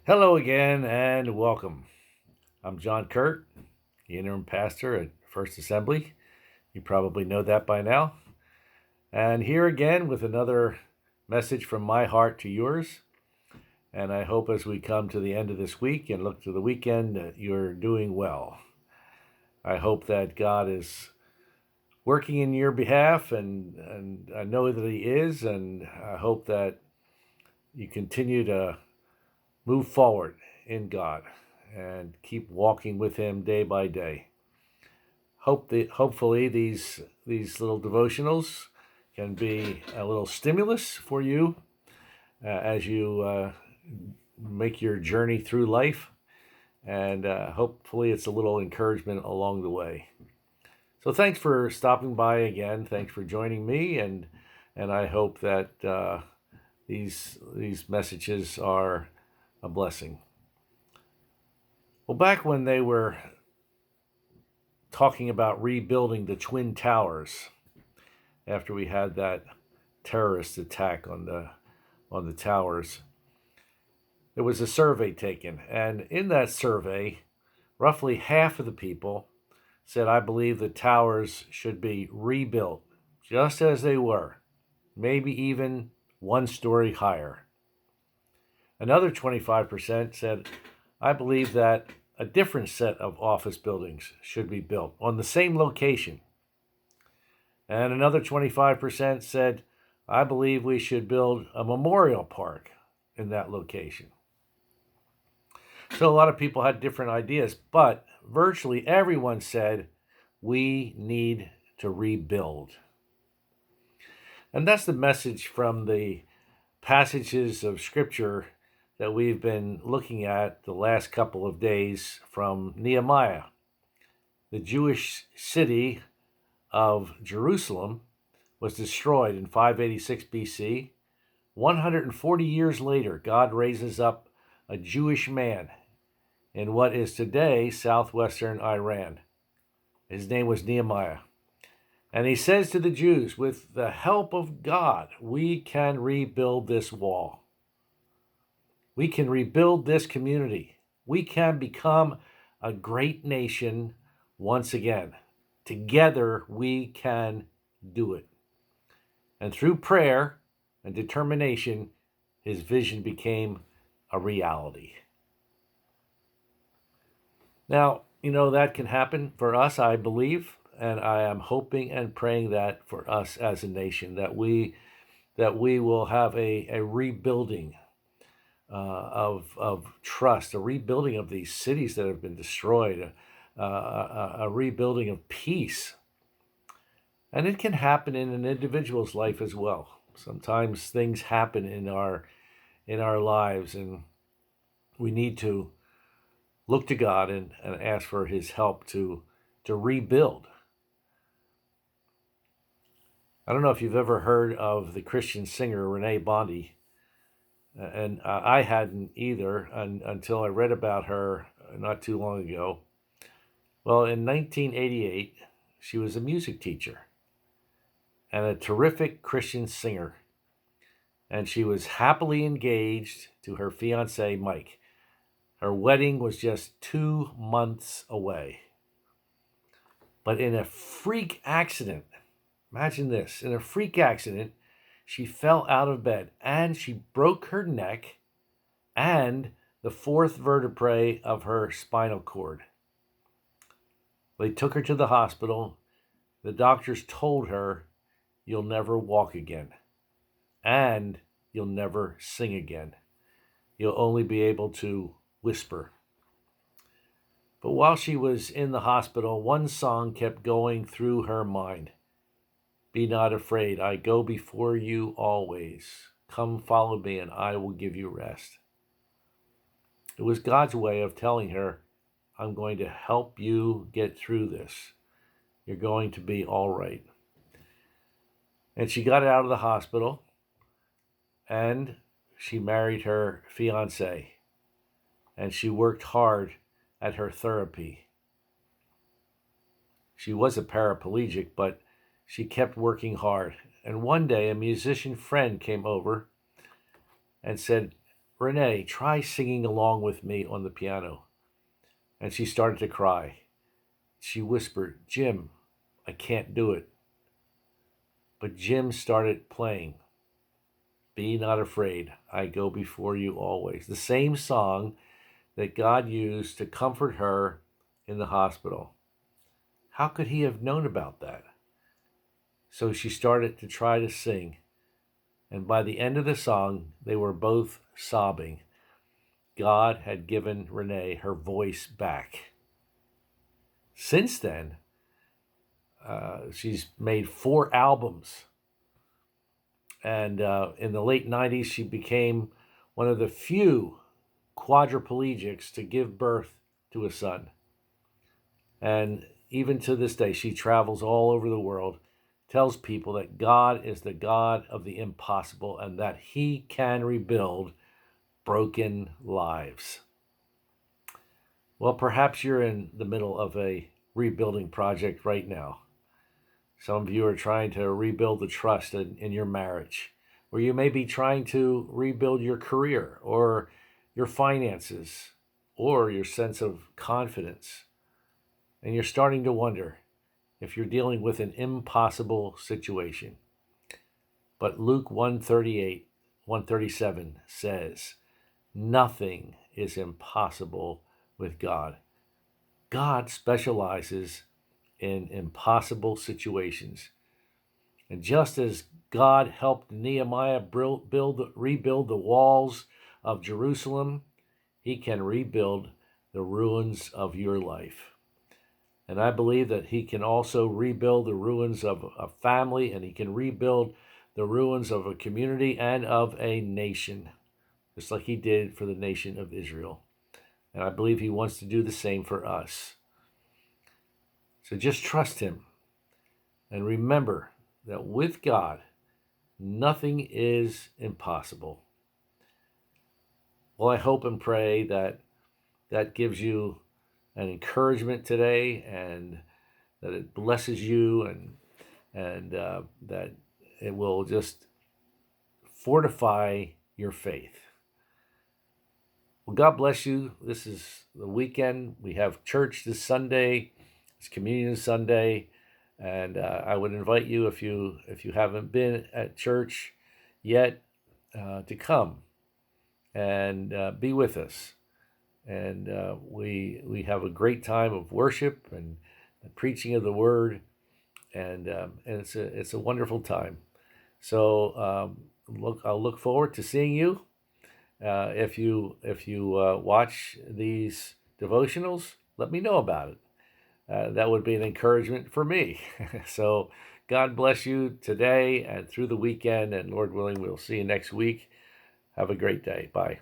Hello again and welcome. I'm John Kuert, the interim pastor at First Assembly. You probably know that by now. And here again with another message from my heart to yours. And I hope as we come to the end of this week and look to the weekend that you're doing well. I hope that God is working in your behalf, and I know that He is, and I hope that you continue to move forward in God and keep walking with Him day by day. Hopefully these little devotionals can be a little stimulus for you as you make your journey through life, and hopefully it's a little encouragement along the way. So thanks for stopping by again. Thanks for joining me, and I hope that these messages are a blessing. Well, back when they were talking about rebuilding the Twin Towers after we had that terrorist attack on the towers, there was a survey taken, and in that survey, roughly half of the people said, "I believe the towers should be rebuilt just as they were, maybe even one story higher." Another 25% said, "I believe that a different set of office buildings should be built on the same location." And another 25% said, "I believe we should build a memorial park in that location." So a lot of people had different ideas, but virtually everyone said, we need to rebuild. And that's the message from the passages of Scripture that we've been looking at the last couple of days from Nehemiah. The Jewish city of Jerusalem was destroyed in 586 BC. 140 years later, God raises up a Jewish man in what is today southwestern Iran. His name was Nehemiah. And he says to the Jews, with the help of God, we can rebuild this wall. We can rebuild this community. We can become a great nation once again. Together, we can do it. And through prayer and determination, his vision became a reality. Now, that can happen for us, I believe, and I am hoping and praying that for us as a nation, that we will have a rebuilding of trust, a rebuilding of these cities that have been destroyed, a rebuilding of peace. And it can happen in an individual's life as well. Sometimes things happen in our lives, and we need to look to God and ask for his help to rebuild. I don't know if you've ever heard of the Christian singer Renee Bondi, and I hadn't either until I read about her not too long ago. Well, in 1988, she was a music teacher and a terrific Christian singer, and she was happily engaged to her fiance, Mike. Her wedding was just 2 months away. But in a freak accident, imagine this, in a freak accident, she fell out of bed and she broke her neck and the fourth vertebrae of her spinal cord. They took her to the hospital. The doctors told her, "You'll never walk again, and you'll never sing again. You'll only be able to whisper." But while she was in the hospital, one song kept going through her mind. "Be not afraid, I go before you always. Come follow me and I will give you rest." It was God's way of telling her, "I'm going to help you get through this. You're going to be all right." And she got out of the hospital and she married her fiance, and she worked hard at her therapy. She was a paraplegic, but she kept working hard. And one day a musician friend came over and said, Renee, try singing along with me on the piano. And she started to cry. She whispered, Jim, I can't do it. But Jim started playing, Be Not Afraid, I Go Before You Always. The same song that God used to comfort her in the hospital. How could he have known about that? So she started to try to sing. And by the end of the song, they were both sobbing. God had given Renee her voice back. Since then, she's made 4 albums. And in the late 90s, she became one of the few quadriplegics to give birth to a son. And even to this day, she travels all over the world, tells people that God is the God of the impossible and that he can rebuild broken lives. Well, perhaps you're in the middle of a rebuilding project right now. Some of you are trying to rebuild the trust in your marriage, or you may be trying to rebuild your career or your finances or your sense of confidence. And you're starting to wonder if you're dealing with an impossible situation. But Luke 138, 137 says, nothing is impossible with God. God specializes in impossible situations. And just as God helped Nehemiah rebuild the walls of Jerusalem, he can rebuild the ruins of your life. And I believe that he can also rebuild the ruins of a family, and he can rebuild the ruins of a community and of a nation, just like he did for the nation of Israel. And I believe he wants to do the same for us. So just trust him. And remember that with God, nothing is impossible. Well, I hope and pray that that gives you an encouragement today, and that it blesses you, and that it will just fortify your faith. Well, God bless you. This is the weekend. We have church this Sunday. It's Communion Sunday, and I would invite you, if you haven't been at church yet, to come and be with us. And we have a great time of worship and the preaching of the word, and it's a wonderful time. So I'll look forward to seeing you. If you watch these devotionals, let me know about it. That would be an encouragement for me. So God bless you today and through the weekend, and Lord willing, we'll see you next week. Have a great day. Bye.